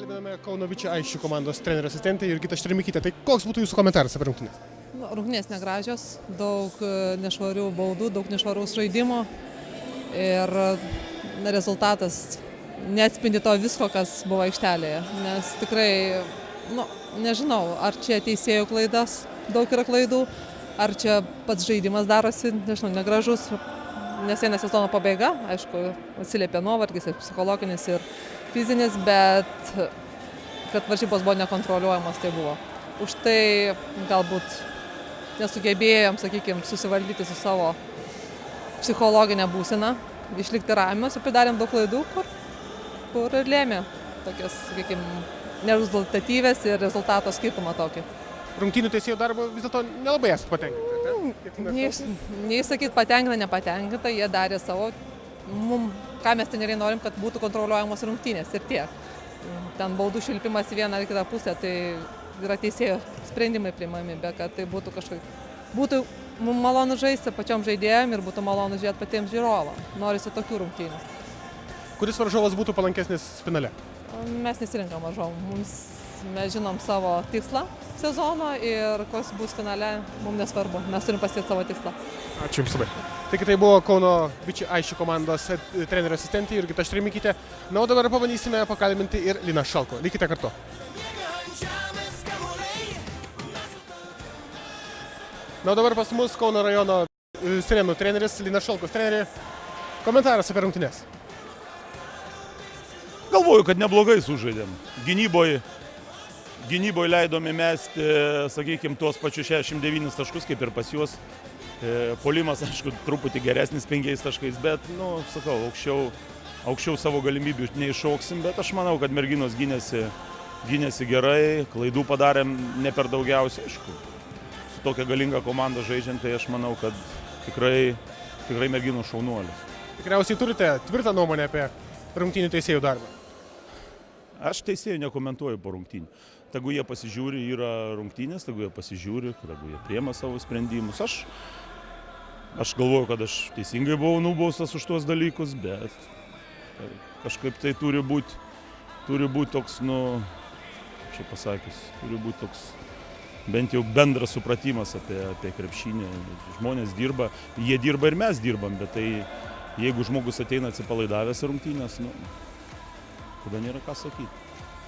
Kalbiname Kauno Viči Aisčių komandos trenerio asistentę Jurgitą Štremikytę. Tai koks būtų jūsų komentaras apie rungtynes? Rungtynės negražios, daug nešvarių baudų, daug nešvaraus žaidimo ir rezultatas neatspindi to visko, kas buvo aikštelėje. Nes tikrai, nežinau, ar čia teisėjų klaidas, daug yra klaidų, ar čia pats žaidimas darosi, nežinau, negražus, nes eina sezono pabaiga, aišku, atsiliepia nuovargis ir psichologinis ir fizinis, bet kad varžybos buvo nekontroliuojamos, tai buvo. Už tai galbūt nesugebėjom, sakykime, susivaldyti su savo psichologinę būseną, išlikti ramios ir pridarėm daug klaidų, kur ir lėmė tokias, sakykime, nerezultatyvės ir rezultato skirtumą tokį. Rungtynių teisėjų darbo vis dėlto nelabai esate patenkinti. Nei sakyt patenkinta, nepatenkinta, jie darė savo, ką mes teneriai norim, kad būtų kontroliuojamos rungtynės ir tiek. Ten baudų šilpimas į vieną ar kitą pusę, tai yra teisėjo sprendimai priimami, bet kad tai būtų būtų malonu žaisti pačiom žaidėjom ir būtų malonu žiūrėti patiems žiūrovam. Norisi tokių rungtynių. Kuris varžovas būtų palankesnis finale? Mes nesirinkam varžovų. Mes žinom savo tikslą sezono ir koks bus finale, mums nesvarbu. Mes turim pasiekti savo tikslą. Ačiū Jums labai. Taigi tai buvo Kauno Viči Aisčių komandos trenerio asistentė Jurgita Štremikytė. Na, o dabar pabandysime pakalbinti ir Liną Šalko. Likite kartu. Na, o dabar pas mus Kauno rajono Sirenų treneris Linas Šalkus. Treneri, komentaras apie rungtynes. Galvoju, kad neblogai sužaidėm. Gynyboje leidome mesti, sakykime, tuos pačius 69 taškus, kaip ir pas juos. Puolimas, aišku, truputį geresnis 5 taškais, bet, sakau, aukščiau savo galimybių neiššoksim, bet aš manau, kad merginos gynėsi gerai, klaidų padarėm ne per daugiausiai, aišku. Su tokia galinga komanda žaidžiant, tai aš manau, kad tikrai merginų šaunuolis. Tikriausiai turite tvirtą nuomonę apie rungtynių teisėjų darbą? Aš teisėjų nekomentuoju po rungtynių. Tegu jie pasižiūri, yra rungtynės, tegu jie pasižiūri, tegu jie priema savo sprendimus. Aš galvoju, kad aš teisingai buvau nubaustas už tuos dalykus, bet kažkaip tai turi būti toks, čia pasakius, turi būti toks bent jau bendras supratimas apie krepšinį. Žmonės dirba, jie dirba ir mes dirbam, bet tai jeigu žmogus ateina atsipalaidavęs rungtynės, tada nėra ką sakyti.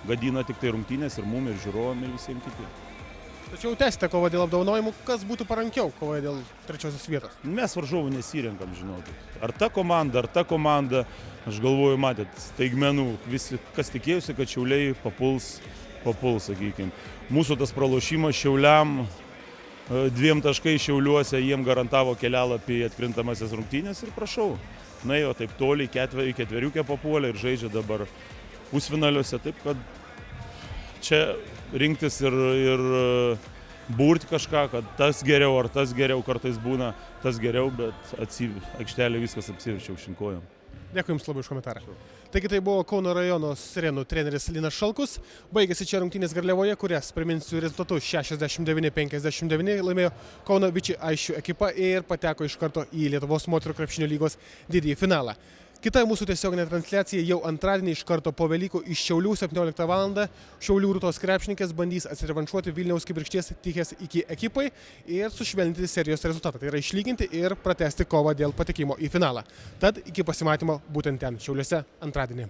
Gadina tik tai rungtynės ir mum, ir žiūrovam, ir visiems kitiems. Tačiau tęsite kovą dėl apdovanojimų, kas būtų parankiau kovoje dėl trečiosios vietos? Mes varžovų nesirenkam, žinokit. Ar ta komanda, aš galvoju, matėt, staigmenų, visi, kas tikėjusi, kad Šiauliai papuls, sakykime. Mūsų tas pralošimas Šiauliam, 2 taškai Šiauliuose, jiem garantavo kelialapį į atkrintamasis rungtynės ir prašau. Nuėjo taip toliai, ketveriukę papuolė ir žaidžia dabar pusfinaliuose, taip kad čia rinktis ir burti kažką, kad tas geriau ar tas geriau, kartais būna tas geriau, bet aikštelė viskas apsiverčia aukštyn kojom. Dėkui Jums labai už komentarą. Taigi tai buvo Kauno rajono Sirenų treneris Linas Šalkus. Baigėsi čia rungtynės Garliavoje, kurias, priminsiu rezultatus, 69-59 laimėjo Kauno Viči Aisčių ekipa ir pateko iš karto į Lietuvos moterų krepšinio lygos didįjį finalą. Kita mūsų tiesioginė transliacija jau antradienį iš karto po Velykų iš Šiaulių 17 val. Šiaulių Rūtos krepšininkės bandys atsirevanšuoti Vilniaus Kibirkšties Tichės iki ekipai ir sušvelninti serijos rezultatą. Tai yra išlyginti ir pratęsti kovą dėl patekimo į finalą. Tad iki pasimatymo būtent ten, Šiauliuose, antradienį.